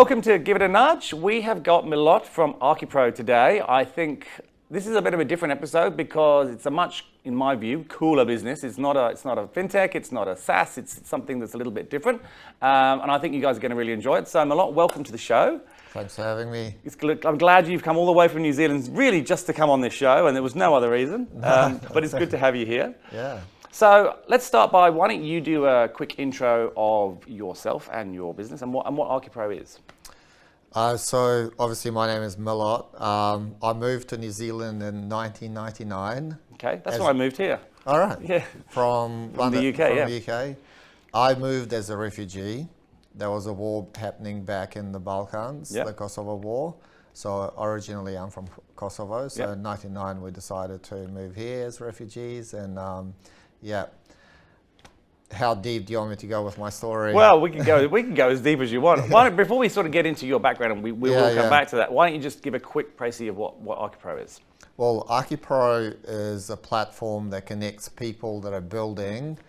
welcome to Give It a Nudge. We have got Milot from ArchiPro today. I think this is a bit of a different episode because it's a much, in my view, cooler business. It's not a fintech, it's not a SaaS, it's something that's a little bit different. And I think you guys are going to really enjoy it. So Milot, welcome to the show. Thanks for having me. I'm glad you've come all the way from New Zealand, really just to come on this show, and there was no other reason. But it's good to have you here. Yeah. So let's start by, why don't you do a quick intro of yourself and your business and what ArchiPro is? So obviously my name is Milot. I moved to New Zealand in 1999. Okay, that's why I moved here. All right. Yeah. From London, the UK, from the UK. I moved as a refugee. There was a war happening back in the Balkans, the Kosovo War. So originally I'm from Kosovo. So in 99 we decided to move here as refugees, and how deep do you want me to go with my story? Well, we can go as deep as you want. Before we sort of get into your background, and we will come back to that, why don't you just give a quick précis of what ArchiPro is? Well, ArchiPro is a platform that connects people that are building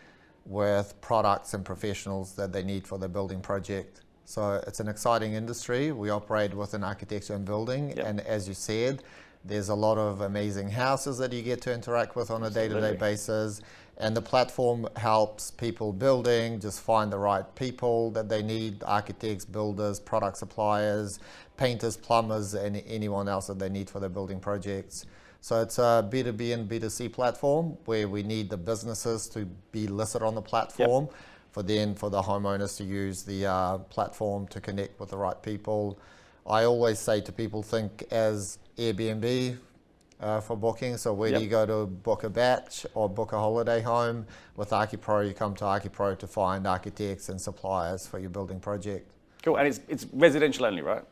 with products and professionals that they need for their building project. So it's an exciting industry. We operate within architecture and building, and as you said, there's a lot of amazing houses that you get to interact with on a day-to-day basis. And the platform helps people building just find the right people that they need: architects, builders, product suppliers, painters, plumbers, and anyone else that they need for their building projects. So it's a B2B and B2C platform where we need the businesses to be listed on the platform for the homeowners to use the platform to connect with the right people. I always say to people, think as Airbnb for booking. So where do you go to book a batch or book a holiday home? With ArchiPro, you come to ArchiPro to find architects and suppliers for your building project. Cool, and it's residential only, right?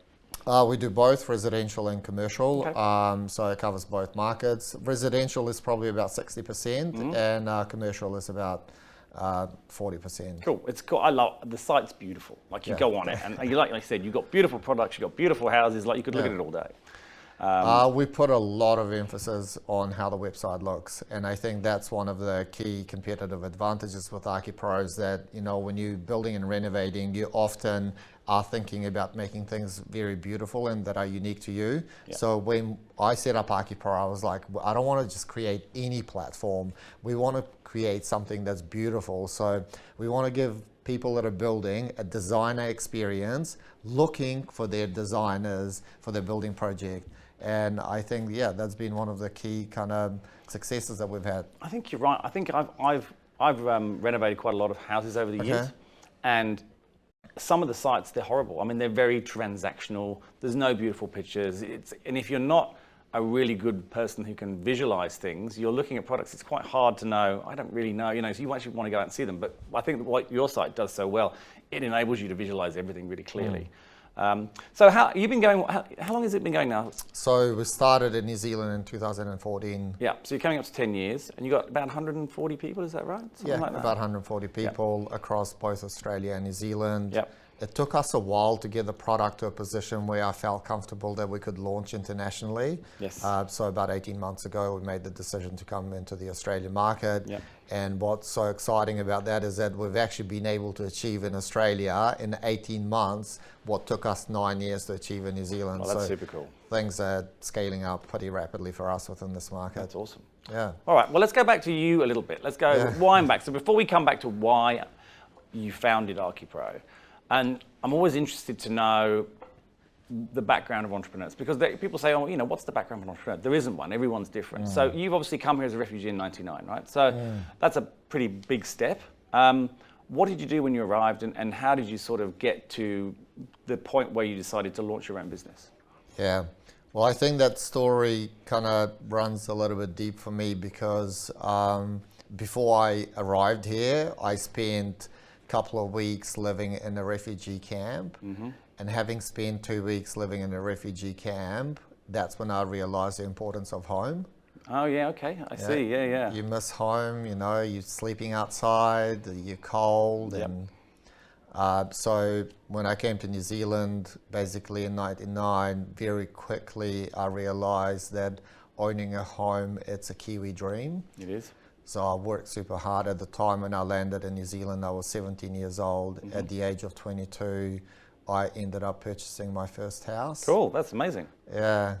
We do both residential and commercial, okay. So it covers both markets. Residential is probably about 60%, and commercial is about 40%. Cool, it's cool. I love the site's beautiful. Like you go on it, and you like I said, you've got beautiful products, you've got beautiful houses. Like you could look at it all day. We put a lot of emphasis on how the website looks, and I think that's one of the key competitive advantages with ArchiPro is that, you know, when you're building and renovating, you often are thinking about making things very beautiful and that are unique to you. So when I set up ArchiPro, I was like, I don't want to just create any platform. We want to create something that's beautiful. So we want to give people that are building a designer experience, looking for their designers for their building project. And I think, that's been one of the key kind of successes that we've had. I think you're right. I think I've renovated quite a lot of houses over the years, and some of the sites, they're horrible. I mean, they're very transactional. There's no beautiful pictures. And if you're not a really good person who can visualize things, you're looking at products, it's quite hard to know. I don't really know, so you actually want to go out and see them. But I think what your site does so well, it enables you to visualize everything really clearly. So how long has it been going now? So we started in New Zealand in 2014. Yeah, so you're coming up to 10 years, and you've got about 140 people, is that right? Something like that? About 140 people across both Australia and New Zealand. Yep. It took us a while to get the product to a position where I felt comfortable that we could launch internationally. Yes. So about 18 months ago, we made the decision to come into the Australian market. Yep. And what's so exciting about that is that we've actually been able to achieve in Australia in 18 months what took us 9 years to achieve in New Zealand. Oh, that's super cool. Things are scaling up pretty rapidly for us within this market. That's awesome. Yeah. All right, well, let's go back to you a little bit. Let's go wind back. So before we come back to why you founded ArchiPro, and I'm always interested to know the background of entrepreneurs, because people say, what's the background of an entrepreneur? There isn't one, everyone's different. So you've obviously come here as a refugee in 99, right? So that's a pretty big step. What did you do when you arrived, and how did you sort of get to the point where you decided to launch your own business? Yeah, well, I think that story kind of runs a little bit deep for me because before I arrived here, I spent couple of weeks living in a refugee camp, and having spent 2 weeks living in a refugee camp, that's when I realized the importance of home. Oh yeah, okay, I see, yeah. You miss home, you're sleeping outside, you're cold, and so when I came to New Zealand, basically in 99, very quickly I realized that owning a home, it's a Kiwi dream. It is. So I worked super hard. At the time when I landed in New Zealand, I was 17 years old. At the age of 22, I ended up purchasing my first house. Cool, that's amazing. Yeah,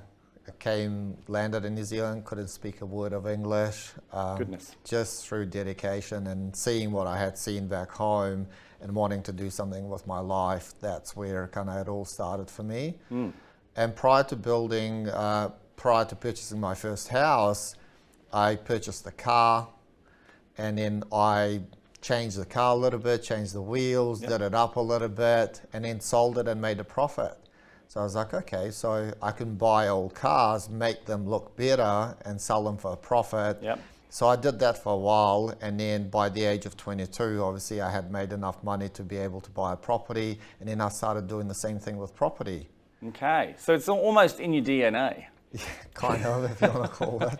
landed in New Zealand, couldn't speak a word of English. Goodness. Just through dedication and seeing what I had seen back home and wanting to do something with my life, that's where kind of it all started for me. And prior to purchasing my first house, I purchased a car, and then I changed the car a little bit, changed the wheels, did it up a little bit, and then sold it and made a profit. So I was like, okay, so I can buy old cars, make them look better, and sell them for a profit. Yep. So I did that for a while, and then by the age of 22, obviously I had made enough money to be able to buy a property, and then I started doing the same thing with property. Okay, so it's almost in your DNA. Yeah, kind of, if you want to call it.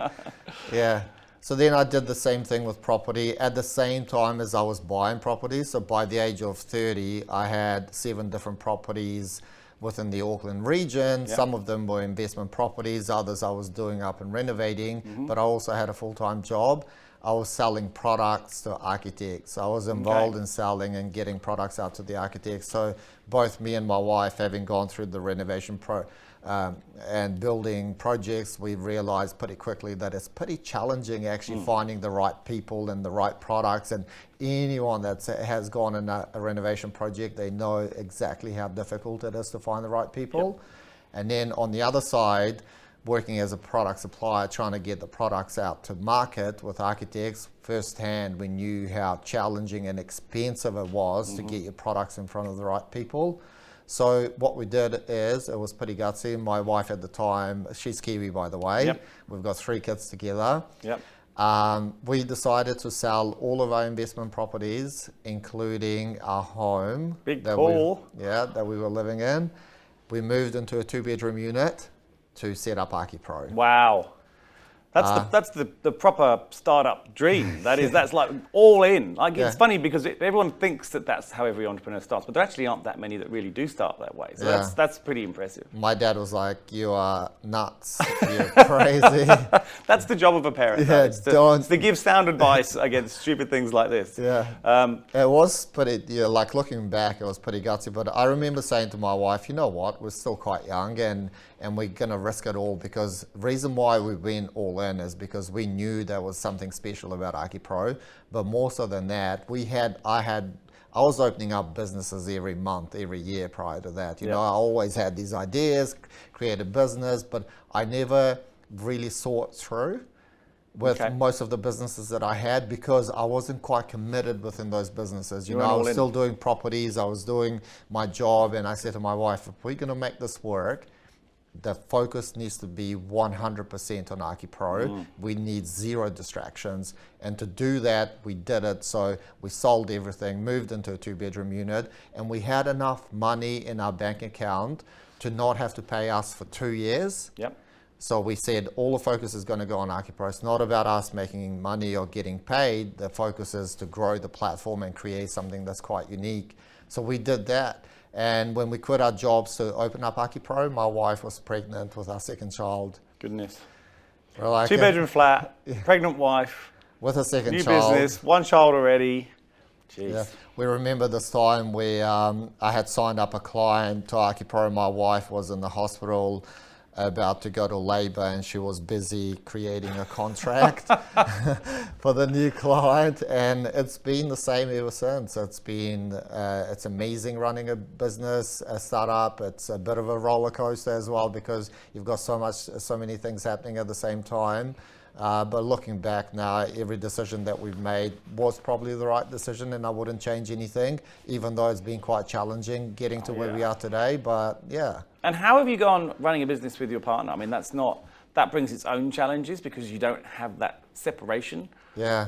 Yeah. So then I did the same thing with property at the same time as I was buying property. So by the age of 30, I had 7 different properties within the Auckland region. Yep. Some of them were investment properties, others I was doing up and renovating, but I also had a full-time job. I was selling products to architects. I was involved in selling and getting products out to the architects. So both me and my wife, having gone through the renovation and building projects, we realized pretty quickly that it's pretty challenging actually finding the right people and the right products. And anyone that has gone in a renovation project, they know exactly how difficult it is to find the right people. Yep. And then on the other side, working as a product supplier, trying to get the products out to market with architects, firsthand we knew how challenging and expensive it was to get your products in front of the right people. So what we did is, it was pretty gutsy. My wife at the time, she's Kiwi by the way. Yep. We've got 3 kids together. Yep. We decided to sell all of our investment properties, including our home. Big call. That we were living in. We moved into a 2-bedroom unit to set up ArchiPro. Wow. That's the proper startup dream. That's like all in. Like it's funny because everyone thinks that that's how every entrepreneur starts, but there actually aren't that many that really do start that way. So that's pretty impressive. My dad was like, "You are nuts. You're crazy." That's the job of a parent. Yeah, it's to give sound advice against stupid things like this. Yeah. It was pretty. Like looking back, it was pretty gutsy. But I remember saying to my wife, "You know what? We're still quite young, and we're gonna risk it all because the reason why we went all in is because we knew there was something special about ArchiPro, but more so than that, I was opening up businesses every month, every year prior to that. You know, I always had these ideas, created business, but I never really saw it through with most of the businesses that I had because I wasn't quite committed within those businesses. You know, I was still doing properties, I was doing my job, and I said to my wife, if we're gonna make this work, the focus needs to be 100% on ArchiPro. We need 0 distractions. And to do that, we did it. So we sold everything, moved into a 2-bedroom unit, and we had enough money in our bank account to not have to pay us for 2 years. Yep. So we said all the focus is going to go on ArchiPro. It's not about us making money or getting paid. The focus is to grow the platform and create something that's quite unique. So we did that. And when we quit our jobs to open up ArchiPro, my wife was pregnant with our 2nd child. Goodness. We're like, 2-bedroom flat, pregnant wife, with a 2nd new child. business, 1 child already. Jeez. Yeah. We remember this time where I had signed up a client to ArchiPro. My wife was in the hospital about to go to labor, and she was busy creating a contract for the new client, and it's been the same ever since. It's amazing running a business, a startup. It's a bit of a roller coaster as well because you've got so many things happening at the same time. But looking back now, every decision that we've made was probably the right decision, and I wouldn't change anything, even though it's been quite challenging getting to where we are today. But yeah. And how have you gone running a business with your partner? I mean, that brings its own challenges because you don't have that separation. Yeah.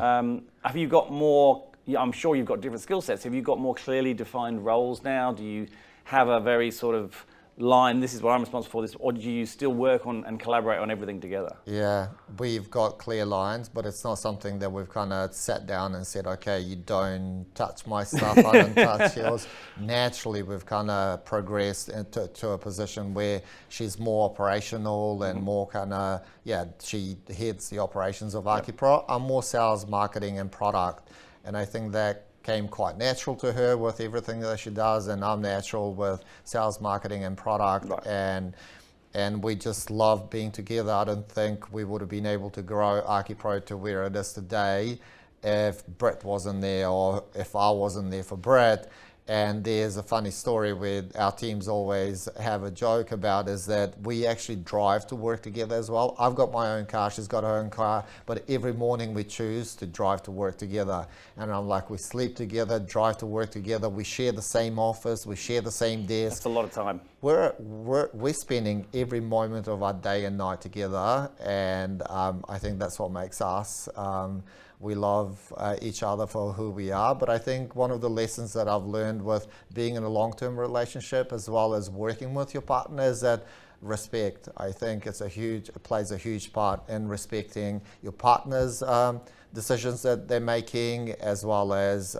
Have you got more? I'm sure you've got different skill sets. Have you got more clearly defined roles now? Do you have a very sort of line, this is what I'm responsible for, or do you still work on and collaborate on everything together? Yeah, we've got clear lines, but it's not something that we've kind of sat down and said, okay, you don't touch my stuff, I don't touch yours. Naturally, we've kind of progressed into a position where she's more operational and more kind of, she heads the operations of ArchiPro. I'm more sales, marketing, and product. And I think that came quite natural to her with everything that she does, and I'm natural with sales, marketing, and product, Right. and we just love being together. I don't think we would have been able to grow ArchiPro to where it is today if Brett wasn't there, or if I wasn't there for Brett. And there's a funny story where our teams always have a joke about, is that we actually drive to work together as well. I've got my own car, she's got her own car, but every morning we choose to drive to work together. And I'm like, we sleep together, drive to work together, we share the same office, we share the same desk. That's a lot of time. We're spending every moment of our day and night together, and I think that's what makes us. We love each other for who we are, but I think one of the lessons that I've learned with being in a long-term relationship as well as working with your partner is that respect. I think it plays a huge part in respecting your partner's decisions that they're making, as well as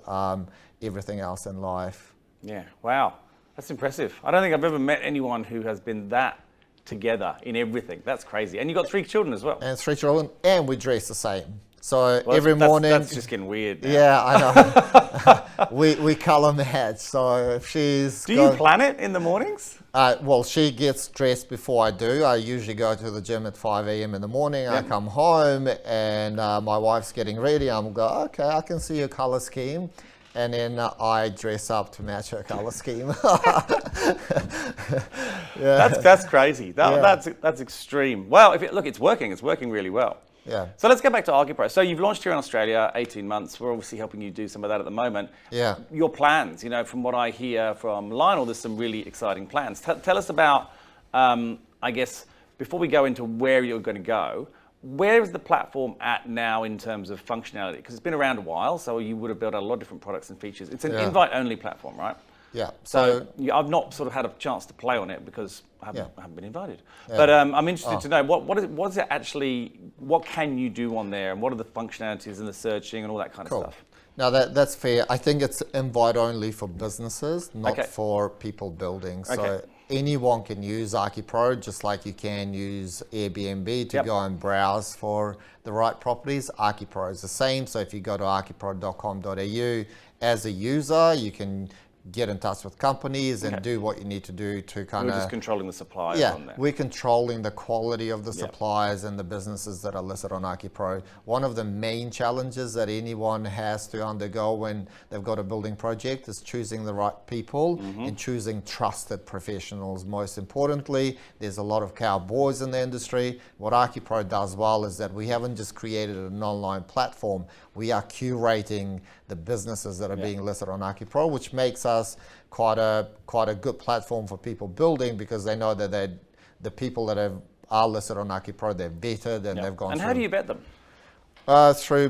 everything else in life. Yeah, wow, that's impressive. I don't think I've ever met anyone who has been that together in everything. That's crazy. And you've got 3 children as well. And 3 children, and we dress the same. So Well, every morning. That's just getting weird now. Yeah, I know. we colour match. So if she's. Do you plan it in the mornings? Well, she gets dressed before I do. I usually go to the gym at 5 a.m. in the morning. I come home and my wife's getting ready. I'm go, okay, I can see your colour scheme. And then I dress up to match her colour scheme. Yeah. That's crazy. That's extreme. Well, it's working. It's working really well. Yeah. So let's get back to ArchiPro. So you've launched here in Australia, 18 months. We're obviously helping you do some of that at the moment. Yeah. Your plans, from what I hear from Lionel, there's some really exciting plans. Tell us about, I guess, before we go into where you're going to go, where is the platform at now in terms of functionality? Because it's been around a while, so you would have built out a lot of different products and features. It's an invite-only platform, right? Yeah. So I've not sort of had a chance to play on it because I haven't been invited. Yeah. But I'm interested to know what is it actually? What can you do on there, and what are the functionalities and the searching and all that kind of stuff? Now that's fair. I think it's invite only for businesses, not for people building. So anyone can use ArchiPro, just like you can use Airbnb to go and browse for the right properties. ArchiPro is the same. So if you go to archipro.com.au as a user, you can get in touch with companies and do what you need to do to kind of... We're just controlling the suppliers on there. We're controlling the quality of the suppliers and the businesses that are listed on ArchiPro. One of the main challenges that anyone has to undergo when they've got a building project is choosing the right people and choosing trusted professionals. Most importantly, there's a lot of cowboys in the industry. What ArchiPro does well is that we haven't just created an online platform, we are curating the businesses that are being listed on ArchiPro, which makes us quite a good platform for people building, because they know that the people that are listed on ArchiPro, they're vetted and they've gone through. And how do you vet them? Through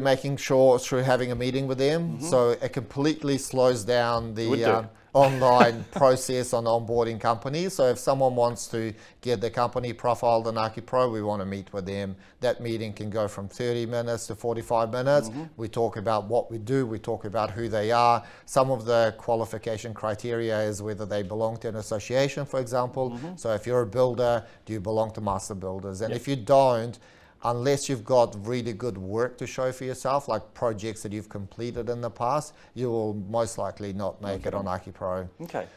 through having a meeting with them. So it completely slows down the online process on onboarding companies. So if someone wants to get their company profiled on ArchiPro, we want to meet with them. That meeting can go from 30 minutes to 45 minutes. We talk about what we do, we talk about who they are. Some of the qualification criteria is whether they belong to an association, for example. So if you're a builder, do you belong to Master Builders? And if you don't, unless you've got really good work to show for yourself, like projects that you've completed in the past, you will most likely not make it on ArchiPro. Okay.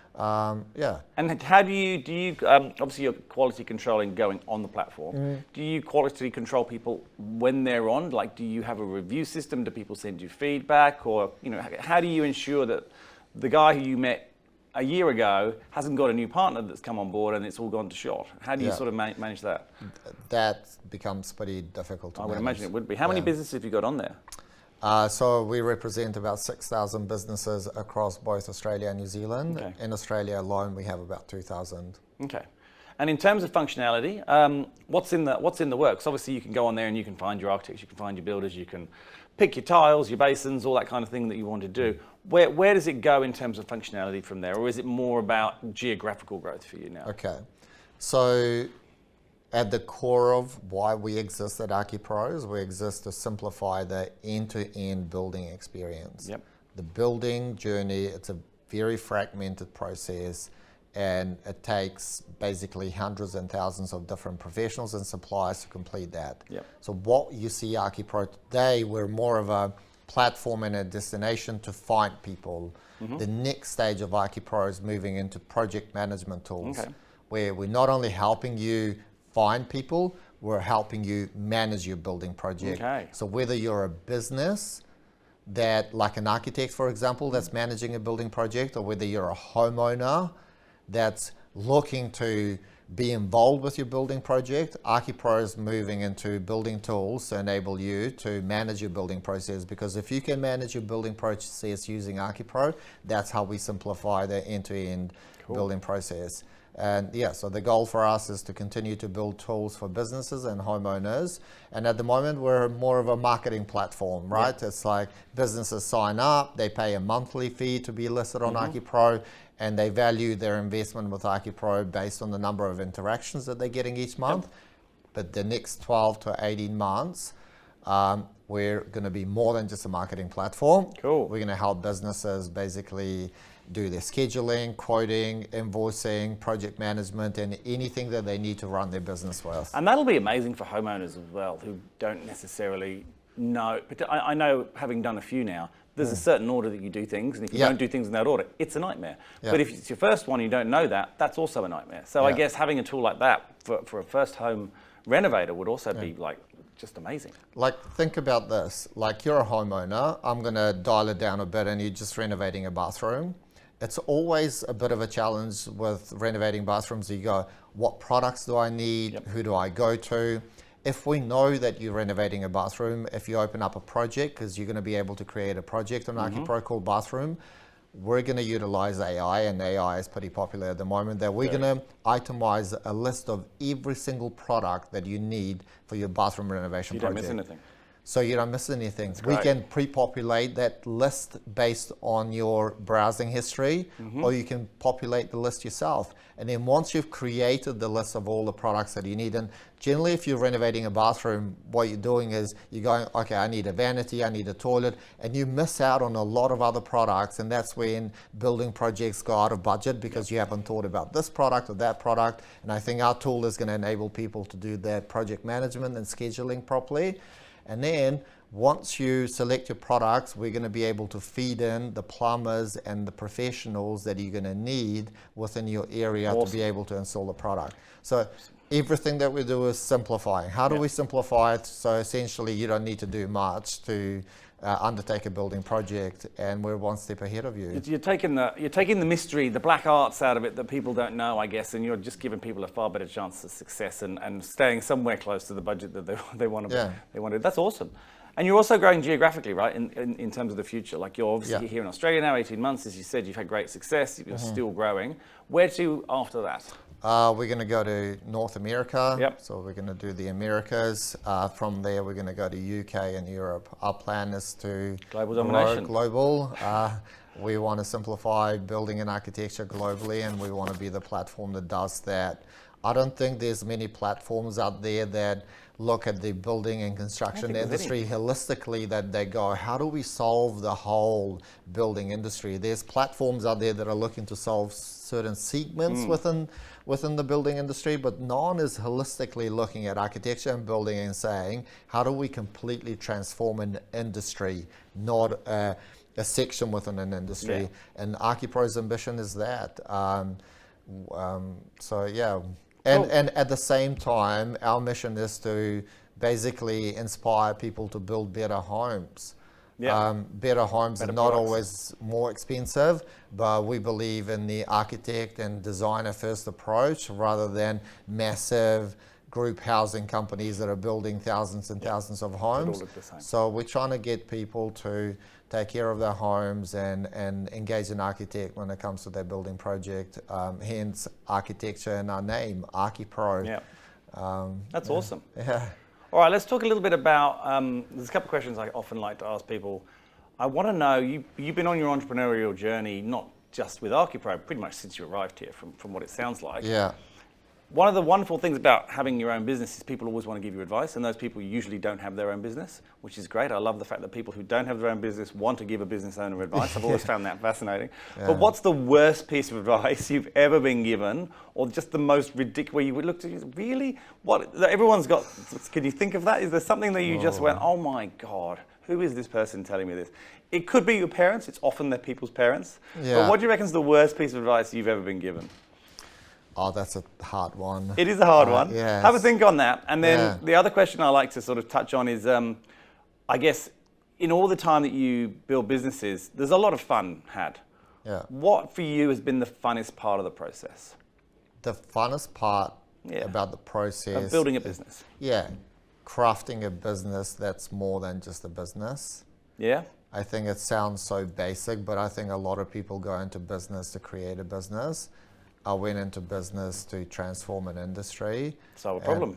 Yeah. And how do you obviously you're quality controlling going on the platform. Do you quality control people when they're on? Like, do you have a review system? Do people send you feedback? Or, how do you ensure that the guy who you met a year ago hasn't got a new partner that's come on board and it's all gone to shot? How do you sort of manage that? That becomes pretty difficult to manage. I would imagine it would be. How many businesses have you got on there? So we represent about 6,000 businesses across both Australia and New Zealand. Okay. In Australia alone, we have about 2,000. Okay. And in terms of functionality, what's in the works? Obviously, you can go on there and you can find your architects, you can find your builders, you can pick your tiles, your basins, all that kind of thing that you want to do. Where does it go in terms of functionality from there? Or is it more about geographical growth for you now? Okay. So at the core of why we exist at ArchiPro is we exist to simplify the end-to-end building experience. Yep. The building journey, it's a very fragmented process, and it takes basically hundreds and thousands of different professionals and suppliers to complete that. Yep. So what you see ArchiPro today, we're more of a platform and a destination to find people. The next stage of ArchiPro is moving into project management tools, where we're not only helping you find people, we're helping you manage your building project. So whether you're a business that, like an architect, for example, that's managing a building project, or whether you're a homeowner that's looking to be involved with your building project, ArchiPro is moving into building tools to enable you to manage your building process. Because if you can manage your building process using ArchiPro, that's how we simplify the end-to-end building process. And yeah, so the goal for us is to continue to build tools for businesses and homeowners. And at the moment, we're more of a marketing platform, right? It's like businesses sign up, they pay a monthly fee to be listed on ArchiPro, and they value their investment with ArchiPro based on the number of interactions that they're getting each month. But the next 12 to 18 months, we're going to be more than just a marketing platform. We're going to help businesses basically do their scheduling, quoting, invoicing, project management, and anything that they need to run their business with. And that'll be amazing for homeowners as well, who don't necessarily know. But I know, having done a few now, there's a certain order that you do things, and if you don't do things in that order, it's a nightmare. But if it's your first one, you don't know that, that's also a nightmare. So I guess having a tool like that for a first home renovator would also be like just amazing. Like, think about this. Like, you're a homeowner, I'm going to dial it down a bit, and you're just renovating a bathroom. It's always a bit of a challenge with renovating bathrooms. You go, what products do I need? Who do I go to? If we know that you're renovating a bathroom, if you open up a project, because you're going to be able to create a project on ArchiPro called Bathroom, we're going to utilize AI, and AI is pretty popular at the moment, that we're going to itemize a list of every single product that you need for your bathroom renovation project. You don't miss anything. So you don't miss anything. We can pre-populate that list based on your browsing history, or you can populate the list yourself. And then once you've created the list of all the products that you need, and generally if you're renovating a bathroom, what you're doing is you're going, okay, I need a vanity, I need a toilet, and you miss out on a lot of other products, and that's when building projects go out of budget because you haven't thought about this product or that product. And I think our tool is going to enable people to do that project management and scheduling properly. And then once you select your products, we're going to be able to feed in the plumbers and the professionals that you're going to need within your area to be able to install the product. So everything that we do is simplifying. How do we simplify it? So essentially you don't need to do much to undertake a building project, and we're one step ahead of you. You're taking the mystery, the black arts out of it that people don't know, I guess, and you're just giving people a far better chance of success and staying somewhere close to the budget that they want to. They want to. That's awesome. And you're also growing geographically, right? In terms of the future, like you're obviously here in Australia now, 18 months, as you said, you've had great success. You're still growing. Where to after that? We're going to go to North America, so we're going to do the Americas. From there, we're going to go to UK and Europe. Our plan is to global domination. Global. We want to simplify building and architecture globally, and we want to be the platform that does that. I don't think there's many platforms out there that look at the building and construction industry holistically, that they go, how do we solve the whole building industry? There's platforms out there that are looking to solve certain segments within the building industry, but no one is holistically looking at architecture and building and saying, how do we completely transform an industry, not a section within an industry? And ArchiPro's ambition is that. So yeah. And at the same time, our mission is to basically inspire people to build better homes. Better homes are not always more expensive, but we believe in the architect and designer first approach rather than massive group housing companies that are building thousands and thousands of homes. So we're trying to get people to take care of their homes and engage an architect when it comes to their building project. Hence architecture in our name, ArchiPro. That's awesome. All right, let's talk a little bit about, there's a couple of questions I often like to ask people. I want to know, you've been on your entrepreneurial journey, not just with ArchiPro, pretty much since you arrived here, from what it sounds like. One of the wonderful things about having your own business is people always want to give you advice, and those people usually don't have their own business, which is great. I love the fact that people who don't have their own business want to give a business owner advice. I've always found that fascinating. But what's the worst piece of advice you've ever been given, or just the most ridiculous, where you would look to, really? What? Everyone's got, can you think of that? Is there something that you just went, oh my God, who is this person telling me this? It could be your parents. It's often their people's parents. Yeah. But what do you reckon is the worst piece of advice you've ever been given? Oh, that's a hard one. It is a hard one. Yes. Have a think on that. And then the other question I like to sort of touch on is, I guess, in all the time that you build businesses, there's a lot of fun had. Yeah. What for you has been the funnest part of the process? The funnest part about the process of building a business. Crafting a business that's more than just a business. Yeah. I think it sounds so basic, but I think a lot of people go into business to create a business. I went into business to transform an industry. Solve a problem.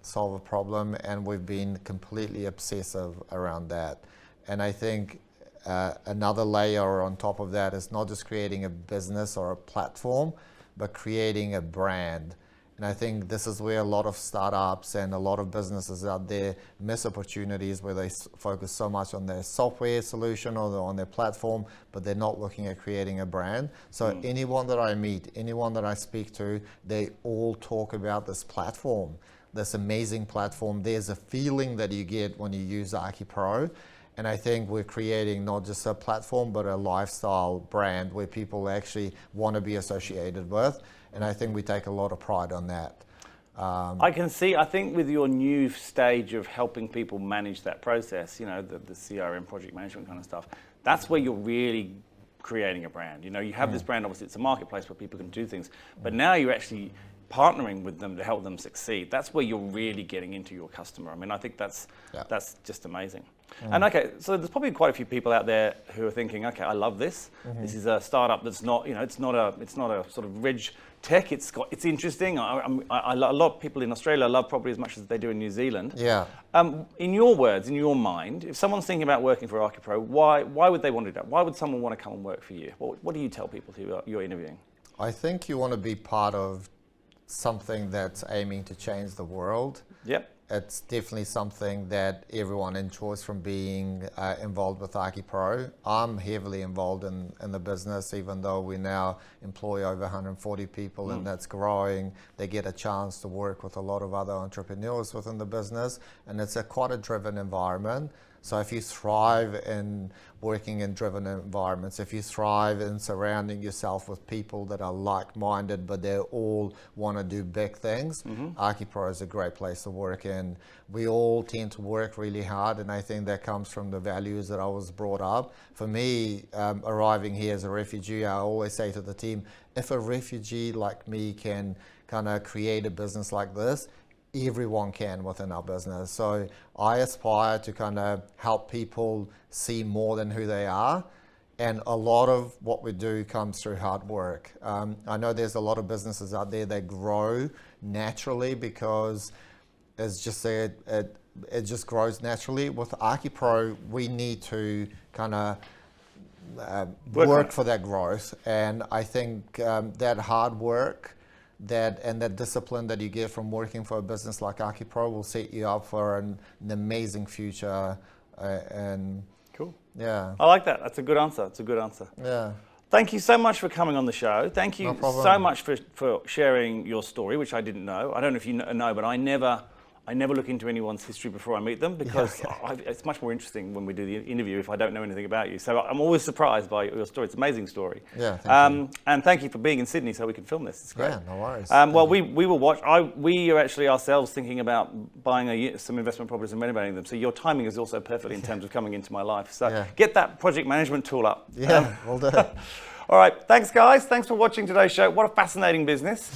Solve a problem, and we've been completely obsessive around that. And I think another layer on top of that is not just creating a business or a platform, but creating a brand. And I think this is where a lot of startups and a lot of businesses out there miss opportunities, where they focus so much on their software solution or on their platform, but they're not looking at creating a brand. So anyone that I meet, anyone that I speak to, they all talk about this platform, this amazing platform. There's a feeling that you get when you use ArchiPro. And I think we're creating not just a platform, but a lifestyle brand where people actually want to be associated with. And I think we take a lot of pride on that. I can see, I think with your new stage of helping people manage that process, you know, the CRM project management kind of stuff, that's where you're really creating a brand. You know, you have this brand, obviously it's a marketplace where people can do things, but now you're actually partnering with them to help them succeed. That's where you're really getting into your customer. I mean, I think that's just amazing. And okay, so there's probably quite a few people out there who are thinking, okay, I love this. This is a startup that's not, you know, it's not a sort of rich tech. It's interesting. A lot of people in Australia love property as much as they do in New Zealand. Yeah. In your words, in your mind, if someone's thinking about working for ArchiPro, why would they want to do that? Why would someone want to come and work for you? What do you tell people who you're interviewing? I think you want to be part of something that's aiming to change the world. Yep. It's definitely something that everyone enjoys from being involved with ArchiPro. I'm heavily involved in the business, even though we now employ over 140 people and that's growing. They get a chance to work with a lot of other entrepreneurs within the business, and it's quite a driven environment. So if you thrive in working in driven environments, if you thrive in surrounding yourself with people that are like-minded, but they all want to do big things, ArchiPro is a great place to work in. We all tend to work really hard, and I think that comes from the values that I was brought up. For me, arriving here as a refugee, I always say to the team, if a refugee like me can kind of create a business like this, everyone can within our business. So I aspire to kind of help people see more than who they are. And a lot of what we do comes through hard work. I know there's a lot of businesses out there that grow naturally because it's just it just grows naturally. With ArchiPro, we need to kind of work for that growth. And I think that hard work and that discipline that you get from working for a business like ArchiPro will set you up for an amazing future. And cool. Yeah. I like that. That's a good answer. It's a good answer. Yeah. Thank you so much for coming on the show. Thank you No problem. so much for sharing your story, which I didn't know. I don't know if you know, but I never look into anyone's history before I meet them because it's much more interesting when we do the interview if I don't know anything about you. So I'm always surprised by your story. It's an amazing story. Yeah, thank you. And thank you for being in Sydney so we can film this. It's great. Yeah, no worries. Well, we will watch. We are actually ourselves thinking about buying some investment properties and renovating them. So your timing is also perfect in terms of coming into my life. So get that project management tool up. Yeah, we'll do. All right, thanks guys. Thanks for watching today's show. What a fascinating business.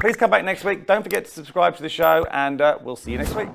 Please come back next week. Don't forget to subscribe to the show and we'll see you next week.